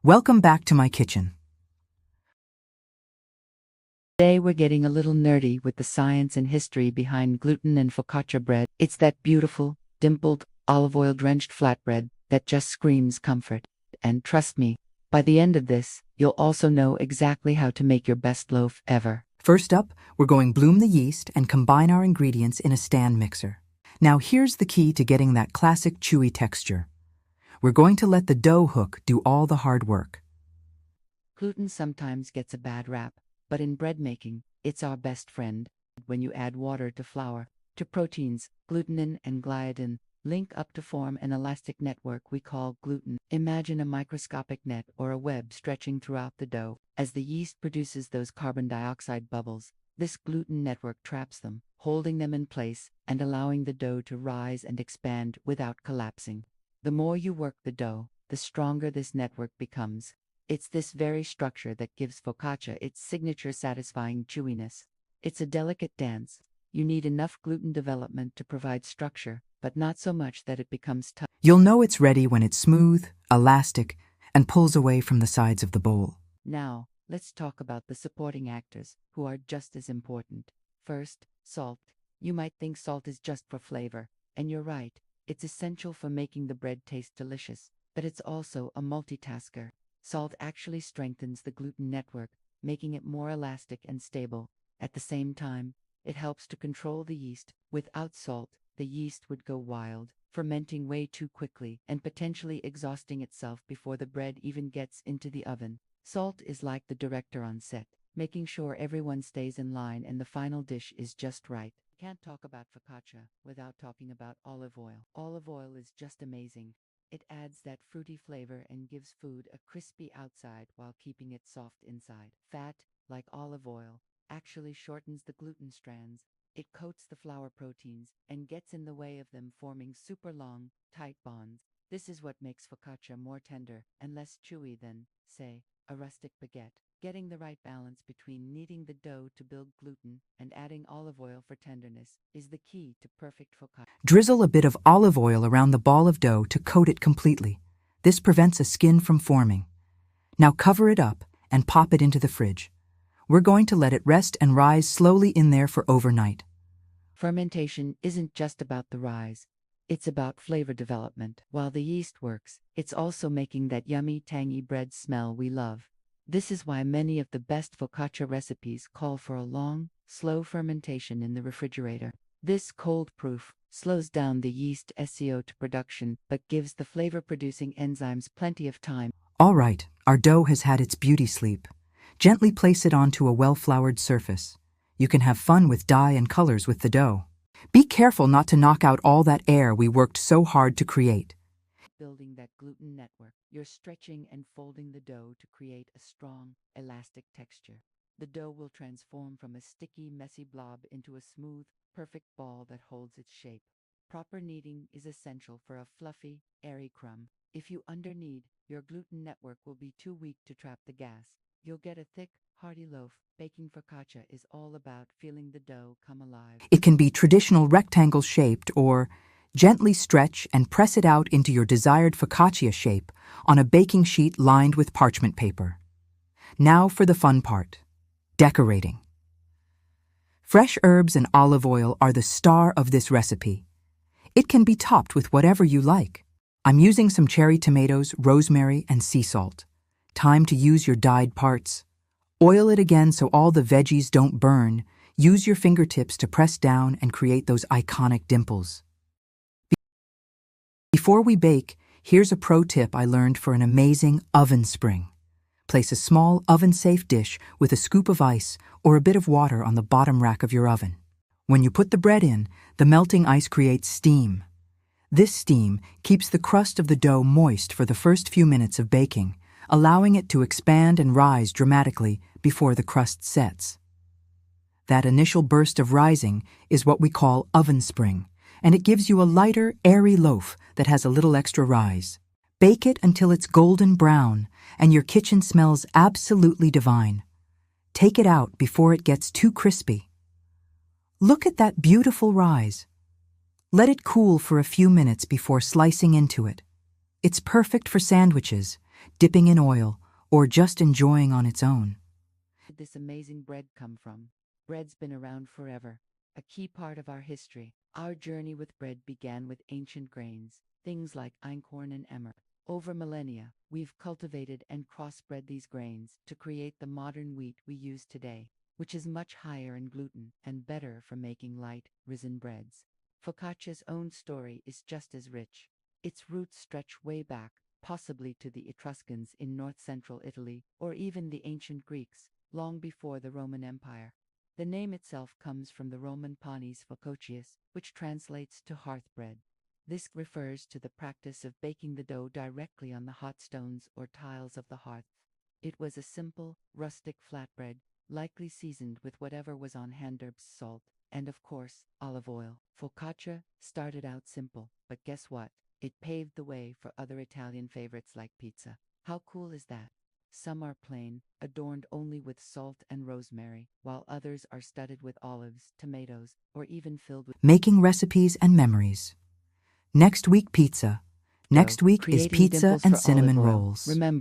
Welcome back to my kitchen. Today we're getting a little nerdy with the science and history behind gluten and focaccia bread. It's that beautiful, dimpled, olive oil-drenched flatbread that just screams comfort. And trust me, by the end of this, you'll also know exactly how to make your best loaf ever. First up, we're going to bloom the yeast and combine our ingredients in a stand mixer. Now here's the key to getting that classic chewy texture. We're going to let the dough hook do all the hard work. Gluten sometimes gets a bad rap, but in bread making, it's our best friend. When you add water to flour, to proteins, glutenin and gliadin link up to form an elastic network we call gluten. Imagine a microscopic net or a web stretching throughout the dough. As the yeast produces those carbon dioxide bubbles, this gluten network traps them, holding them in place and allowing the dough to rise and expand without collapsing. The more you work the dough, the stronger this network becomes. It's this very structure that gives focaccia its signature satisfying chewiness. It's a delicate dance. You need enough gluten development to provide structure, but not so much that it becomes tough. You'll know it's ready when it's smooth, elastic, and pulls away from the sides of the bowl. Now, let's talk about the supporting actors, who are just as important. First, salt. You might think salt is just for flavor, and you're right. It's essential for making the bread taste delicious, but it's also a multitasker. Salt actually strengthens the gluten network, making it more elastic and stable. At the same time, it helps to control the yeast. Without salt, the yeast would go wild, fermenting way too quickly and potentially exhausting itself before the bread even gets into the oven. Salt is like the director on set, making sure everyone stays in line and the final dish is just right. Can't talk about focaccia without talking about olive oil. Olive oil is just amazing. It adds that fruity flavor and gives food a crispy outside while keeping it soft inside. Fat, like olive oil, actually shortens the gluten strands. It coats the flour proteins and gets in the way of them forming super long, tight bonds. This is what makes focaccia more tender and less chewy than, say, a rustic baguette. Getting the right balance between kneading the dough to build gluten and adding olive oil for tenderness is the key to perfect focaccia. Drizzle a bit of olive oil around the ball of dough to coat it completely. This prevents a skin from forming. Now cover it up and pop it into the fridge. We're going to let it rest and rise slowly in there for overnight. Fermentation isn't just about the rise. It's about flavor development. While the yeast works, it's also making that yummy, tangy bread smell we love. This is why many of the best focaccia recipes call for a long, slow fermentation in the refrigerator. This cold proof slows down the yeast SCO to production but gives the flavor-producing enzymes plenty of time. All right, our dough has had its beauty sleep. Gently place it onto a well-floured surface. You can have fun with dye and colors with the dough. Be careful not to knock out all that air we worked so hard to create. Building that gluten network, you're stretching and folding the dough to create a strong, elastic texture. The dough will transform from a sticky, messy blob into a smooth, perfect ball that holds its shape. Proper kneading is essential for a fluffy, airy crumb. If you underknead, your gluten network will be too weak to trap the gas. You'll get a thick, hearty loaf. Baking focaccia is all about feeling the dough come alive. It can be traditional rectangle-shaped or gently stretch and press it out into your desired focaccia shape on a baking sheet lined with parchment paper. Now for the fun part, decorating. Fresh herbs and olive oil are the star of this recipe. It can be topped with whatever you like. I'm using some cherry tomatoes, rosemary, and sea salt. Time to use your dyed parts. Oil it again so all the veggies don't burn. Use your fingertips to press down and create those iconic dimples. Before we bake, here's a pro tip I learned for an amazing oven spring. Place a small oven-safe dish with a scoop of ice or a bit of water on the bottom rack of your oven. When you put the bread in, the melting ice creates steam. This steam keeps the crust of the dough moist for the first few minutes of baking, allowing it to expand and rise dramatically before the crust sets. That initial burst of rising is what we call oven spring, and it gives you a lighter, airy loaf that has a little extra rise. Bake it until it's golden brown, and your kitchen smells absolutely divine. Take it out before it gets too crispy. Look at that beautiful rise. Let it cool for a few minutes before slicing into it. It's perfect for sandwiches, dipping in oil, or just enjoying on its own. Where did this amazing bread come from? Bread's been around forever, a key part of our history. Our journey with bread began with ancient grains, things like einkorn and emmer. Over millennia, we've cultivated and crossbred these grains to create the modern wheat we use today, which is much higher in gluten and better for making light, risen breads. Focaccia's own story is just as rich. Its roots stretch way back, possibly to the Etruscans in north-central Italy, or even the ancient Greeks, long before the Roman Empire. The name itself comes from the Roman panis fococius, which translates to hearth bread. This refers to the practice of baking the dough directly on the hot stones or tiles of the hearth. It was a simple, rustic flatbread, likely seasoned with whatever was on hand: herbs, salt, and of course, olive oil. Focaccia started out simple, but guess what? It paved the way for other Italian favorites like pizza. How cool is that? Some are plain, adorned only with salt and rosemary, while others are studded with olives, tomatoes, or even filled with Making recipes and memories. Next week, pizza. Next week is creating pizza dimples and for olive cinnamon oil. rolls. Remember,